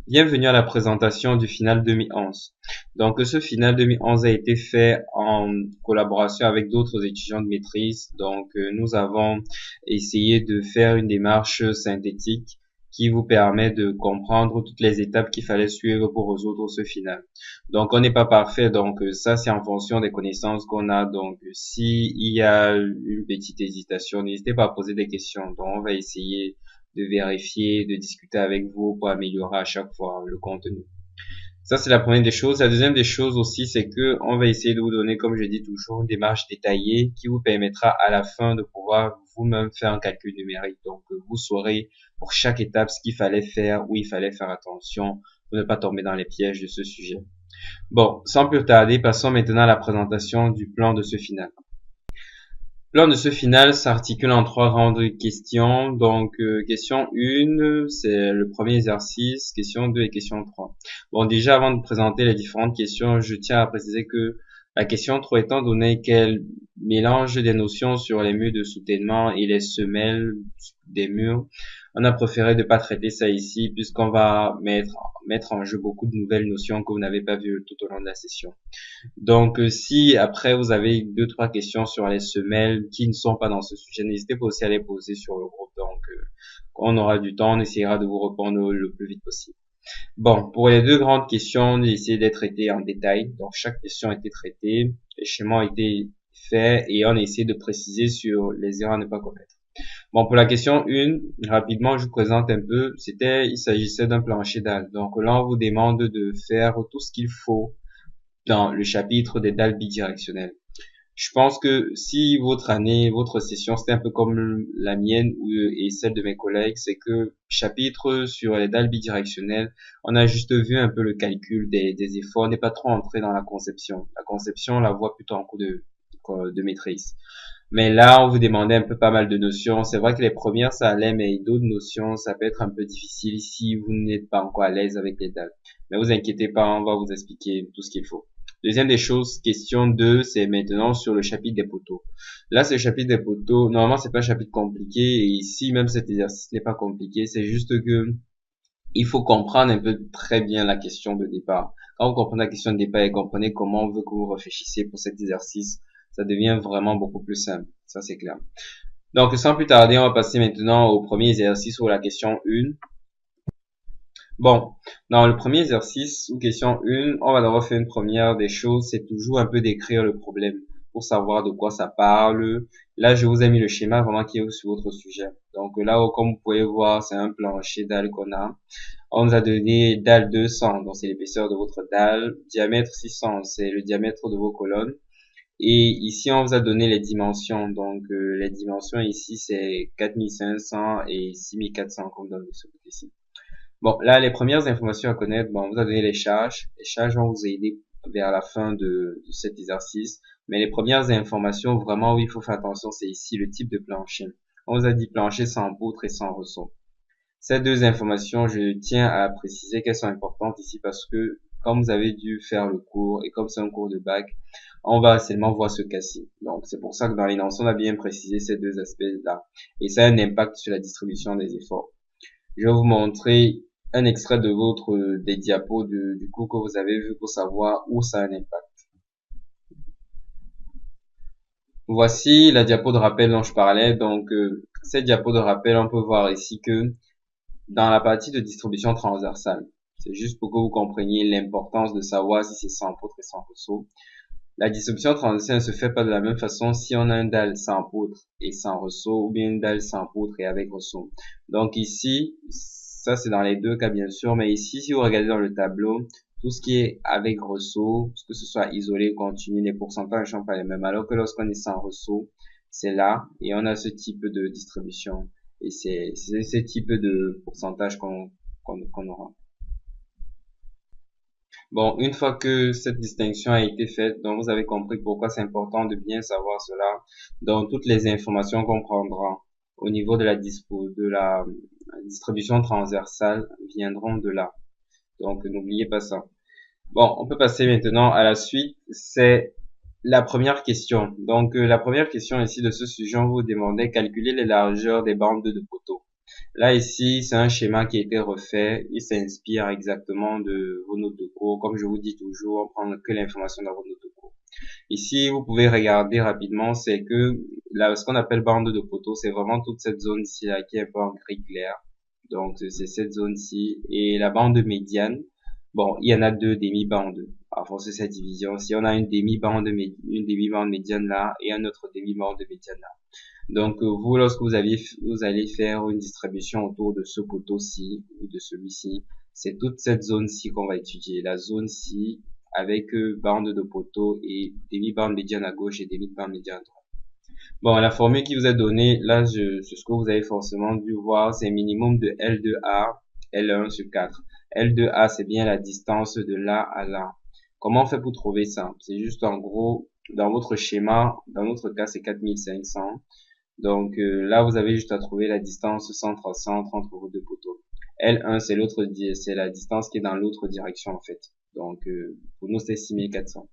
Bienvenue à la présentation du final 2011. Donc, ce final 2011 a été fait en collaboration avec d'autres étudiants de maîtrise. Donc, nous avons essayé de faire une démarche synthétique qui vous permet de comprendre toutes les étapes qu'il fallait suivre pour résoudre ce final. Donc, on n'est pas parfait. Donc, ça, c'est en fonction des connaissances qu'on a. Donc, s'il y a une petite hésitation, n'hésitez pas à poser des questions. Donc, on va essayer de vérifier, de discuter avec vous pour améliorer à chaque fois le contenu. Ça, c'est la première des choses. La deuxième des choses aussi, c'est que on va essayer de vous donner, comme je dis toujours, une démarche détaillée qui vous permettra à la fin de pouvoir vous-même faire un calcul numérique. Donc, vous saurez pour chaque étape ce qu'il fallait faire, où il fallait faire attention pour ne pas tomber dans les pièges de ce sujet. Bon, sans plus tarder, passons maintenant à la présentation du plan de ce final. Le plan de ce final s'articule en trois grandes questions. Donc, question 1, c'est le premier exercice, question 2 et question 3. Bon, déjà, avant de présenter les différentes questions, je tiens à préciser que la question 3 étant donné qu'elle mélange des notions sur les murs de soutènement et les semelles des murs, on a préféré de pas traiter ça ici puisqu'on va mettre en jeu beaucoup de nouvelles notions que vous n'avez pas vues tout au long de la session. Donc, si après vous avez deux, trois questions sur les semelles qui ne sont pas dans ce sujet, n'hésitez pas aussi à les poser sur le groupe. Donc, quand on aura du temps, on essaiera de vous répondre le plus vite possible. Bon, pour les deux grandes questions, on a essayé d'être traitées en détail. Donc, chaque question a été traitée, les schémas ont été faits et on a essayé de préciser sur les erreurs à ne pas commettre. Bon, pour la question 1, rapidement, je vous présente un peu. Il s'agissait d'un plancher dalle. Donc là, on vous demande de faire tout ce qu'il faut dans le chapitre des dalles bidirectionnelles. Je pense que si votre session, c'était un peu comme la mienne et celle de mes collègues, c'est que chapitre sur les dalles bidirectionnelles, on a juste vu un peu le calcul des efforts, on n'est pas trop entré dans la conception. La conception, on la voit plutôt en cours de maîtrise. Mais là, on vous demandait un peu pas mal de notions. C'est vrai que les premières, ça allait, mais d'autres notions, ça peut être un peu difficile si vous n'êtes pas encore à l'aise avec les dalles. Mais vous inquiétez pas, on va vous expliquer tout ce qu'il faut. Deuxième des choses, question 2, c'est maintenant sur le chapitre des poteaux. Là, c'est le chapitre des poteaux. Normalement, c'est pas un chapitre compliqué. Et ici, même cet exercice n'est pas compliqué. C'est juste que il faut comprendre un peu très bien la question de départ. Quand vous comprenez la question de départ et comprenez comment on veut que vous réfléchissiez pour cet exercice, ça devient vraiment beaucoup plus simple. Ça, c'est clair. Donc, sans plus tarder, on va passer maintenant au premier exercice ou la question 1. Bon, dans le premier exercice ou question 1, on va devoir faire une première des choses, c'est toujours un peu décrire le problème pour savoir de quoi ça parle. Là, je vous ai mis le schéma vraiment qui est sur votre sujet. Donc là, comme vous pouvez voir, c'est un plancher dalle qu'on a. On nous a donné dalle 200, donc c'est l'épaisseur de votre dalle. Diamètre 600, c'est le diamètre de vos colonnes. Et ici, on vous a donné les dimensions. Donc les dimensions ici, c'est 4500 et 6400 comme dans ce côté-ci. Bon, là, les premières informations à connaître, bon, on vous a donné les charges. Les charges vont vous aider vers la fin de cet exercice. Mais les premières informations, vraiment, où il faut faire attention, c'est ici le type de plancher. On vous a dit plancher sans poutre et sans ressort. Ces deux informations, je tiens à préciser qu'elles sont importantes ici parce que, comme vous avez dû faire le cours et comme c'est un cours de bac, on va seulement voir ce cas-ci. Donc, c'est pour ça que dans l'énoncé, on a bien précisé ces deux aspects-là. Et ça a un impact sur la distribution des efforts. Je vais vous montrer un extrait de des diapos du cours que vous avez vu pour savoir où ça a un impact. Voici la diapo de rappel dont je parlais. Donc, cette diapo de rappel, on peut voir ici que dans la partie de distribution transversale, c'est juste pour que vous compreniez l'importance de savoir si c'est sans poutre et sans ressaut. La distribution transversale ne se fait pas de la même façon si on a une dalle sans poutre et sans ressaut ou bien une dalle sans poutre et avec ressaut. Donc ici, ça c'est dans les deux cas bien sûr, mais ici si vous regardez dans le tableau, tout ce qui est avec ressaut, que ce soit isolé ou continu, les pourcentages ne sont pas les mêmes. Alors que lorsqu'on est sans ressaut, c'est là et on a ce type de distribution. Et c'est ce type de pourcentage qu'on aura. Bon, une fois que cette distinction a été faite, donc vous avez compris pourquoi c'est important de bien savoir cela. Donc toutes les informations qu'on prendra au niveau de la distribution transversale viendront de là. Donc n'oubliez pas ça. Bon, on peut passer maintenant à la suite. C'est la première question. Donc la première question ici de ce sujet, on vous demandait calculer les largeurs des bandes de poteaux. Là, ici, c'est un schéma qui a été refait. Il s'inspire exactement de vos notes de cours. Comme je vous dis toujours, on prend que l'information dans vos notes de cours. Ici, vous pouvez regarder rapidement, c'est que là, ce qu'on appelle bande de poteau, c'est vraiment toute cette zone-ci là qui est un peu en gris clair. Donc, c'est cette zone-ci. Et la bande médiane, bon, il y en a deux demi-bandes. À force de cette division, si on a une demi-bande médiane là et un autre demi-bande médiane là. Donc, vous, lorsque vous allez faire une distribution autour de ce poteau-ci ou de celui-ci, c'est toute cette zone-ci qu'on va étudier. La zone-ci avec bande de poteau et demi-bande médiane à gauche et demi-bande médiane à droite. Bon, la formule qui vous est donnée, là, c'est ce que vous avez forcément dû voir, c'est un minimum de L2A, L1 sur 4. L2A, c'est bien la distance de là à là. Comment on fait pour trouver ça? C'est juste en gros, dans votre schéma, dans notre cas, c'est 4500. Donc là, vous avez juste à trouver la distance centre entre vos deux poteaux. L1, c'est la distance qui est dans l'autre direction en fait. Donc pour nous, c'est 6400.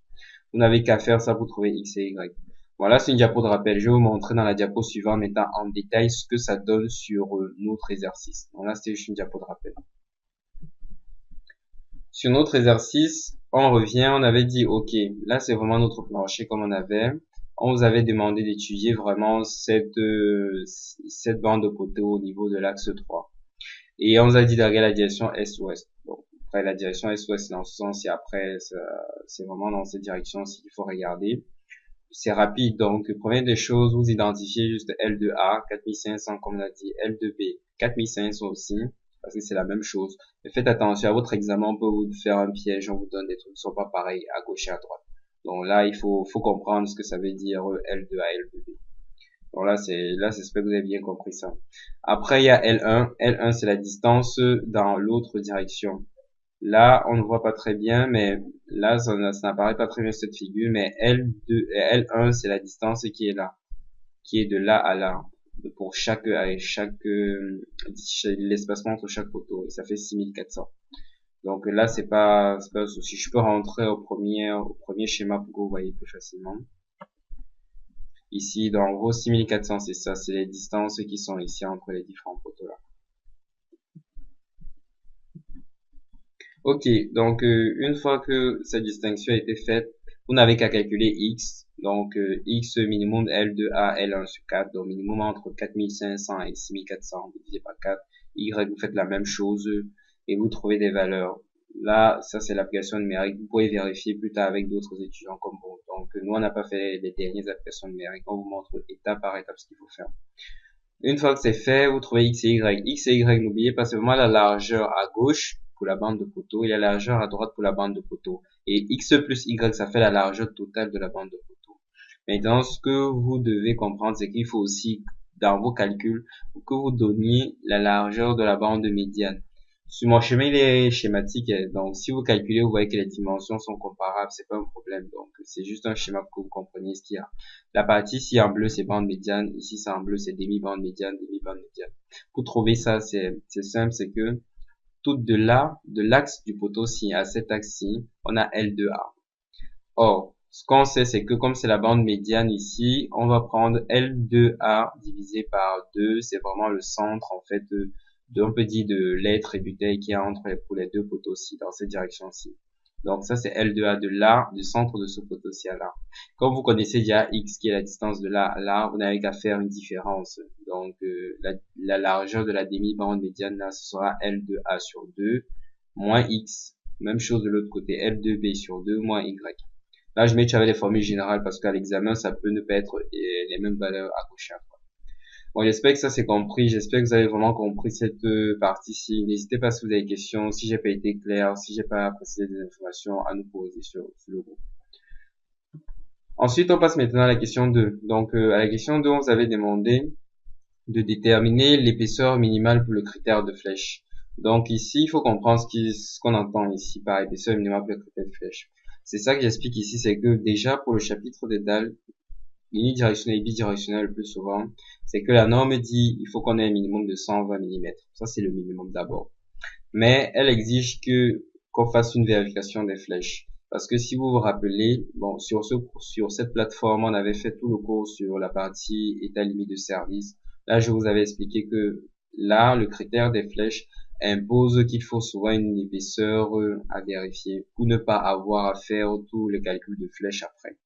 Vous n'avez qu'à faire ça pour trouver X et Y. Voilà, c'est une diapo de rappel. Je vais vous montrer dans la diapo suivante en mettant en détail ce que ça donne sur notre exercice. Donc là, c'était juste une diapo de rappel. Sur notre exercice, on revient, on avait dit, ok, là c'est vraiment notre plancher comme on avait. On vous avait demandé d'étudier vraiment cette bande de poteau au niveau de l'axe 3. Et on vous a dit de regarder la direction est-ouest. Bon, après la direction est-ouest, c'est dans ce sens, et après, c'est vraiment dans cette direction-ci qu'il faut regarder. C'est rapide, donc première des choses, vous identifiez juste L2A, 4500 comme on a dit, L2B, 4500 aussi, parce que c'est la même chose. Mais faites attention à votre examen, on peut vous faire un piège, on vous donne des trucs qui sont pas pareils à gauche et à droite. Donc là, il faut comprendre ce que ça veut dire L2A, L2B. Donc là, j'espère que vous avez bien compris ça. Après, il y a L1. L1, c'est la distance dans l'autre direction. Là, on ne voit pas très bien, mais là, ça n'apparaît pas très bien cette figure, mais L1, c'est la distance qui est là, qui est de là à là, pour l'espacement entre chaque poteau, et ça fait 6400. Donc là, c'est pas un souci. Je peux rentrer au premier schéma pour que vous voyez plus facilement. Ici, dans gros, 6400, c'est ça, c'est les distances qui sont ici entre les différents poteaux là. Ok, donc une fois que cette distinction a été faite, vous n'avez qu'à calculer X. Donc X minimum L2A, L1 sur 4, donc minimum entre 4500 et 6400 divisé par 4. Y, vous faites la même chose et vous trouvez des valeurs. Là, ça c'est l'application numérique. Vous pouvez vérifier plus tard avec d'autres étudiants comme vous. Donc nous, on n'a pas fait les dernières applications numériques. On vous montre étape par étape ce qu'il faut faire. Une fois que c'est fait, vous trouvez X et Y. X et Y, n'oubliez pas, c'est vraiment la largeur à gauche pour la bande de poteau et la largeur à droite pour la bande de poteau. Et X plus Y, ça fait la largeur totale de la bande de poteau. Maintenant, ce que vous devez comprendre, c'est qu'il faut aussi, dans vos calculs, que vous donniez la largeur de la bande médiane. Sur mon schéma, il est schématique, donc si vous calculez, vous voyez que les dimensions sont comparables, c'est pas un problème. Donc, c'est juste un schéma pour que vous compreniez ce qu'il y a. La partie ici en bleu, c'est bande médiane, ici c'est en bleu, c'est demi-bande médiane, demi-bande médiane. Pour trouver ça, c'est simple, c'est que tout de là, de l'axe du poteau-ci à cet axe-ci, on a L2A. Or, ce qu'on sait, c'est que comme c'est la bande médiane ici, on va prendre L2A divisé par 2, c'est vraiment le centre, en fait, on peut dire de l'être et du tel qui est pour les deux poteaux-ci, dans cette direction-ci. Donc ça, c'est L2A de là, du centre de ce poteau-ci à là. Comme vous connaissez déjà X qui est la distance de là à là, vous n'avez qu'à faire une différence. Donc la largeur de la demi-bande médiane là, ce sera L2A sur 2 moins X. Même chose de l'autre côté, L2B sur 2 moins Y. Là, je mets avec les formules générales parce qu'à l'examen, ça peut ne pas être les mêmes valeurs à gauche et à droite. Bon, j'espère que ça c'est compris. J'espère que vous avez vraiment compris cette partie-ci. N'hésitez pas si vous avez des questions, si j'ai pas été clair, si j'ai pas précisé des informations à nous poser sur le groupe. Ensuite, on passe maintenant à la question 2. Donc, à la question 2, on vous avait demandé de déterminer l'épaisseur minimale pour le critère de flèche. Donc ici, il faut comprendre ce qu'on entend ici par épaisseur minimale pour le critère de flèche. C'est ça que j'explique ici, c'est que déjà pour le chapitre des dalles, unidirectionnel et bidirectionnel le plus souvent, c'est que la norme dit il faut qu'on ait un minimum de 120 mm. Ça, c'est le minimum d'abord. Mais elle exige qu'on fasse une vérification des flèches. Parce que si vous vous rappelez, bon, sur cette plateforme, on avait fait tout le cours sur la partie état limite de service. Là, je vous avais expliqué que là, le critère des flèches impose qu'il faut souvent une épaisseur à vérifier pour ne pas avoir à faire tout le calcul de flèche après.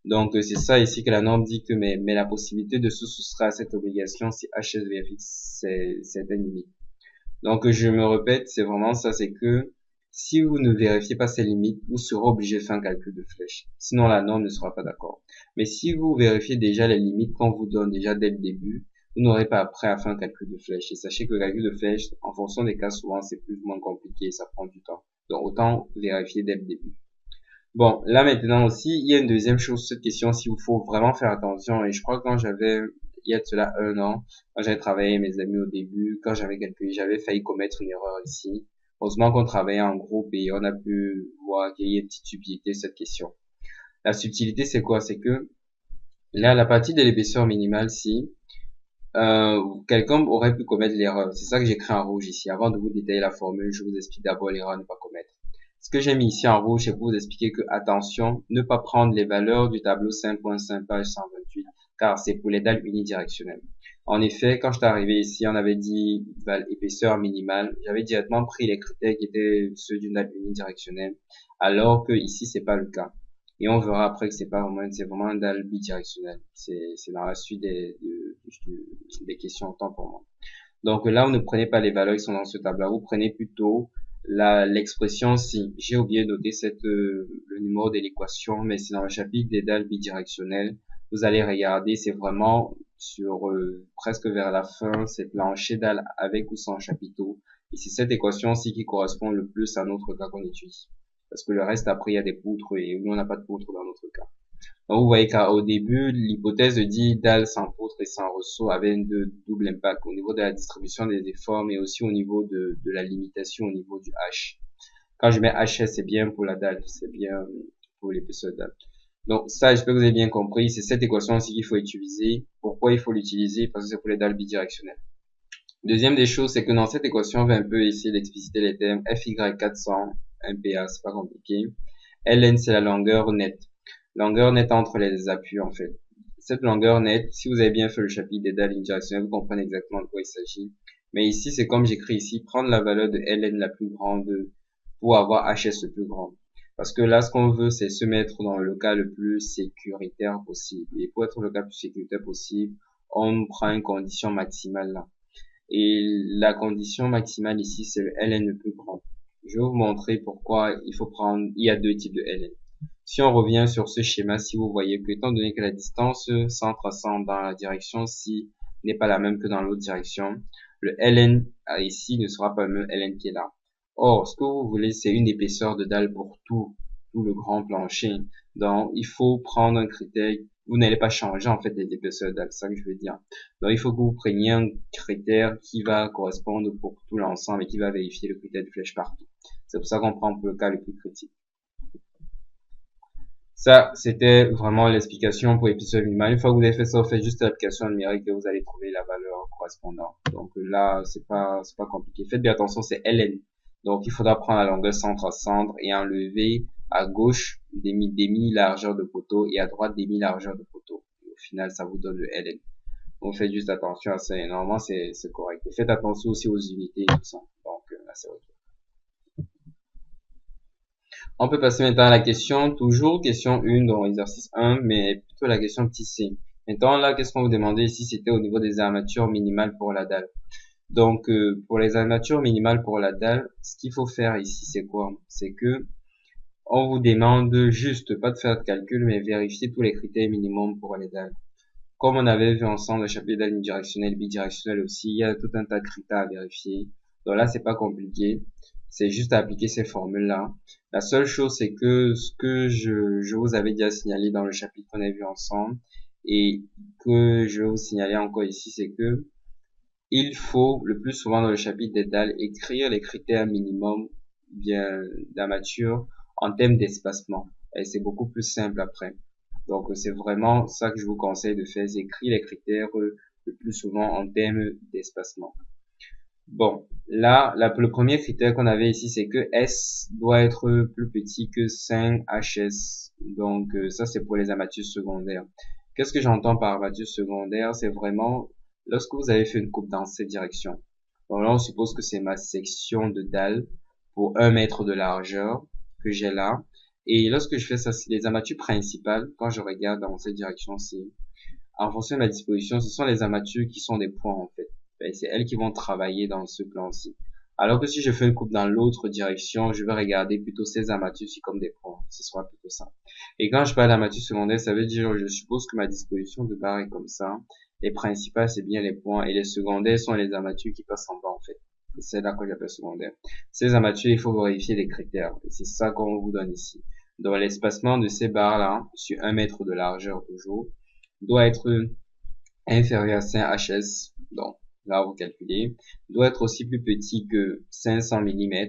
Donc, c'est ça ici que la norme dit que, mais la possibilité de se soustraire à cette obligation si HS vérifie certaines limites. Donc, je me répète, c'est vraiment ça, c'est que si vous ne vérifiez pas ces limites, vous serez obligé de faire un calcul de flèche. Sinon, la norme ne sera pas d'accord. Mais si vous vérifiez déjà les limites qu'on vous donne déjà dès le début, vous n'aurez pas après à faire un calcul de flèche. Et sachez que le calcul de flèche, en fonction des cas, souvent, c'est plus ou moins compliqué et ça prend du temps. Donc, autant vérifier dès le début. Bon, là maintenant aussi, il y a une deuxième chose sur cette question, s'il vous faut vraiment faire attention. Et je crois que quand il y a de cela 1 an, quand j'avais travaillé avec mes amis au début, quand j'avais failli commettre une erreur ici. Heureusement qu'on travaillait en groupe et on a pu voir qu'il y a une petite subtilité sur cette question. La subtilité, c'est quoi? C'est que là, la partie de l'épaisseur minimale, si quelqu'un aurait pu commettre l'erreur, c'est ça que j'écris en rouge ici. Avant de vous détailler la formule, je vous explique d'abord l'erreur à ne pas commettre. Ce que j'ai mis ici en rouge, c'est pour vous expliquer que, attention, ne pas prendre les valeurs du tableau 5.5 page 128, car c'est pour les dalles unidirectionnelles. En effet, quand je suis arrivé ici, on avait dit épaisseur minimale. J'avais directement pris les critères qui étaient ceux d'une dalle unidirectionnelle, alors que ici, c'est pas le cas. Et on verra après que c'est vraiment un dalle bidirectionnel. C'est dans la suite des questions autant pour moi. Donc là, vous ne prenez pas les valeurs qui sont dans ce tableau, vous prenez plutôt l'expression si. J'ai oublié de noter le numéro de l'équation, mais c'est dans le chapitre des dalles bidirectionnelles. Vous allez regarder, c'est vraiment sur presque vers la fin, c'est plancher dalles avec ou sans chapiteau. Et c'est cette équation-ci qui correspond le plus à notre cas qu'on étudie. Parce que le reste, après, il y a des poutres et nous, on n'a pas de poutres dans notre cas. Donc, vous voyez qu'au début, l'hypothèse dit dalle sans poutre et sans ressaut avait un double impact au niveau de la distribution des efforts, mais aussi au niveau de la limitation au niveau du H. Quand je mets HS, c'est bien pour la dalle, c'est bien pour l'épaisseur de dalle. Donc, ça, j'espère que vous avez bien compris. C'est cette équation aussi qu'il faut utiliser. Pourquoi il faut l'utiliser? Parce que c'est pour les dalles bidirectionnelles. Deuxième des choses, c'est que dans cette équation, on va un peu essayer d'expliciter les termes FY400, MPa, c'est pas compliqué. Ln, c'est la longueur nette. Longueur nette entre les appuis, en fait. Cette longueur nette, si vous avez bien fait le chapitre des dalles unidirectionnelles, vous comprenez exactement de quoi il s'agit. Mais ici, c'est comme j'écris ici, prendre la valeur de Ln la plus grande pour avoir HS le plus grand. Parce que là, ce qu'on veut, c'est se mettre dans le cas le plus sécuritaire possible. Et pour être le cas le plus sécuritaire possible, on prend une condition maximale là. Et la condition maximale ici, c'est le Ln le plus grand. Je vais vous montrer pourquoi il y a deux types de Ln. Si on revient sur ce schéma, si vous voyez que, étant donné que la distance centre à centre dans la direction ci n'est pas la même que dans l'autre direction, le Ln ici ne sera pas le même Ln qui est là. Or, ce que vous voulez, c'est une épaisseur de dalle pour tout le grand plancher. Donc, il faut prendre un critère. Vous n'allez pas changer en fait les épaisseurs de dalle, c'est ça que je veux dire. Donc, il faut que vous preniez un critère qui va correspondre pour tout l'ensemble et qui va vérifier le critère de flèche partout. C'est pour ça qu'on prend pour le cas le plus critique. Ça, c'était vraiment l'explication pour l'épisode minimal. Une fois que vous avez fait ça, vous faites juste l'application numérique et vous allez trouver la valeur correspondante. Donc là, c'est pas compliqué. Faites bien attention, c'est Ln. Donc il faudra prendre la longueur centre à centre et enlever à gauche demi largeur de poteau et à droite demi largeur de poteau. Et au final, ça vous donne le Ln. Donc faites juste attention à ça et normalement c'est correct. Et faites attention aussi aux unités et tout ça. Donc là, c'est ok. On peut passer maintenant à la question, toujours question 1 dans l'exercice 1, mais plutôt la question petit c. Maintenant, là, qu'est-ce qu'on vous demandait ici? C'était au niveau des armatures minimales pour la dalle. Donc, pour les armatures minimales pour la dalle, ce qu'il faut faire ici, c'est quoi? C'est que on vous demande juste, pas de faire de calcul, mais vérifier tous les critères minimums pour les dalles. Comme on avait vu ensemble le chapitre dalles unidirectionnelles, bidirectionnelles aussi, il y a tout un tas de critères à vérifier. Donc là, c'est pas compliqué. C'est juste à appliquer ces formules-là. La seule chose, c'est que ce que je vous avais déjà signalé dans le chapitre qu'on a vu ensemble et que je vais vous signaler encore ici, c'est que il faut, le plus souvent dans le chapitre des dalles, écrire les critères minimums bien d'armature en termes d'espacement. Et c'est beaucoup plus simple après. Donc, c'est vraiment ça que je vous conseille de faire, c'est écrire les critères le plus souvent en termes d'espacement. Bon, là, le premier critère qu'on avait ici, c'est que S doit être plus petit que 5 HS. Donc, ça, c'est pour les armatures secondaires. Qu'est-ce que j'entends par armature secondaire? C'est vraiment lorsque vous avez fait une coupe dans cette direction. Donc là, on suppose que c'est ma section de dalle pour 1 mètre de largeur que j'ai là. Et lorsque je fais ça, c'est les armatures principales. Quand je regarde dans cette direction-ci, en fonction de ma disposition, ce sont les armatures qui sont des points en fait. Et c'est elles qui vont travailler dans ce plan-ci. Alors que si je fais une coupe dans l'autre direction, je vais regarder plutôt ces armatures-ci comme des points. Ce sera plutôt ça. Et quand je parle d'armature secondaire, ça veut dire, je suppose que ma disposition de barre est comme ça. Les principales, c'est bien les points. Et les secondaires sont les armatures qui passent en bas, en fait. C'est là que j'appelle secondaire. Ces armatures, il faut vérifier les critères. Et c'est ça qu'on vous donne ici. Donc, l'espacement de ces barres-là, sur 1 mètre de largeur toujours, doit être inférieur à 5 HS. Donc, là, vous calculez. Doit être aussi plus petit que 500 mm.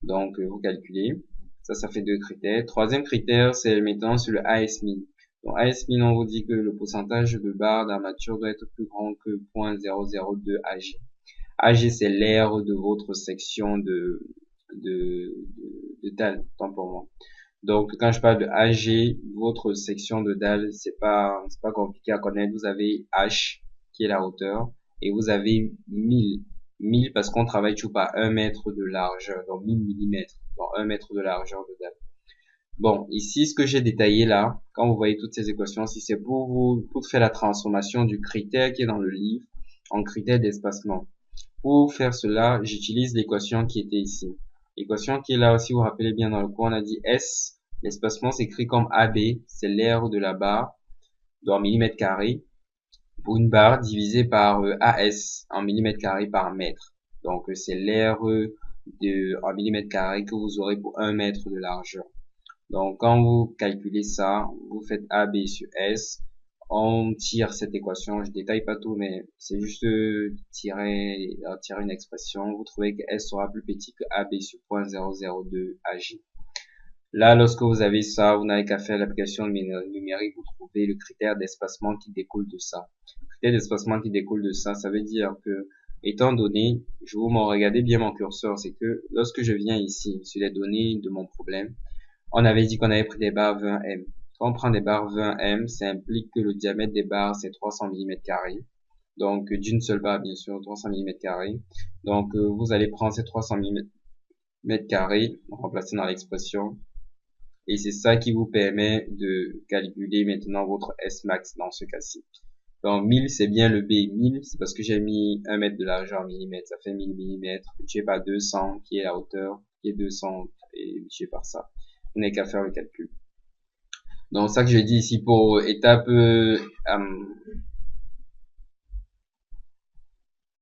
Donc, vous calculez. Ça fait 2 critères. Troisième critère, c'est maintenant sur le AS1000. Donc, AS1000, on vous dit que le pourcentage de barres d'armature doit être plus grand que 0.002 AG. AG, c'est l'aire de votre section de dalle, tant pour moi. Donc, quand je parle de AG, votre section de dalle, c'est pas compliqué à connaître. Vous avez H, qui est la hauteur, et vous avez 1000. 1000 parce qu'on travaille toujours par 1 mètre de largeur, donc 1000 mm, donc 1 mètre de largeur de dalle. Bon, ici, ce que j'ai détaillé là, quand vous voyez toutes ces équations, si c'est pour faire la transformation du critère qui est dans le livre en critère d'espacement. Pour faire cela, j'utilise l'équation qui était ici. L'équation qui est là, si vous vous rappelez bien dans le cours, on a dit S, l'espacement s'écrit comme AB, c'est l'aire de la barre, en millimètres carrés, pour une barre divisée par AS, en millimètres carrés par mètre. Donc, c'est l'aire en millimètres carrés que vous aurez pour 1 mètre de largeur. Donc, quand vous calculez ça, vous faites AB sur S, on tire cette équation, je détaille pas tout, mais c'est juste tirer une expression, vous trouvez que S sera plus petit que AB sur 0.002 AG. Là, lorsque vous avez ça, vous n'avez qu'à faire l'application numérique, vous trouvez le critère d'espacement qui découle de ça. Le critère d'espacement qui découle de ça, ça veut dire que, étant donné, je vous regardez bien mon curseur, c'est que lorsque je viens ici, sur les données de mon problème, on avait dit qu'on avait pris des barres 20M. Quand on prend des barres 20M, ça implique que le diamètre des barres, c'est 300 mm². Donc, d'une seule barre, bien sûr, 300 mm². Donc, vous allez prendre ces 300 mm², remplacer dans l'expression. Et c'est ça qui vous permet de calculer maintenant votre S-max dans ce cas-ci. Donc, 1000, c'est bien le B. 1000, c'est parce que j'ai mis 1 mètre de largeur en millimètres. Ça fait 1000 mm, multiplié par 200, qui est la hauteur, qui est 200, et multiplié par ça. Vous n'avez qu'à faire le calcul. Donc, ça que je dis ici pour étape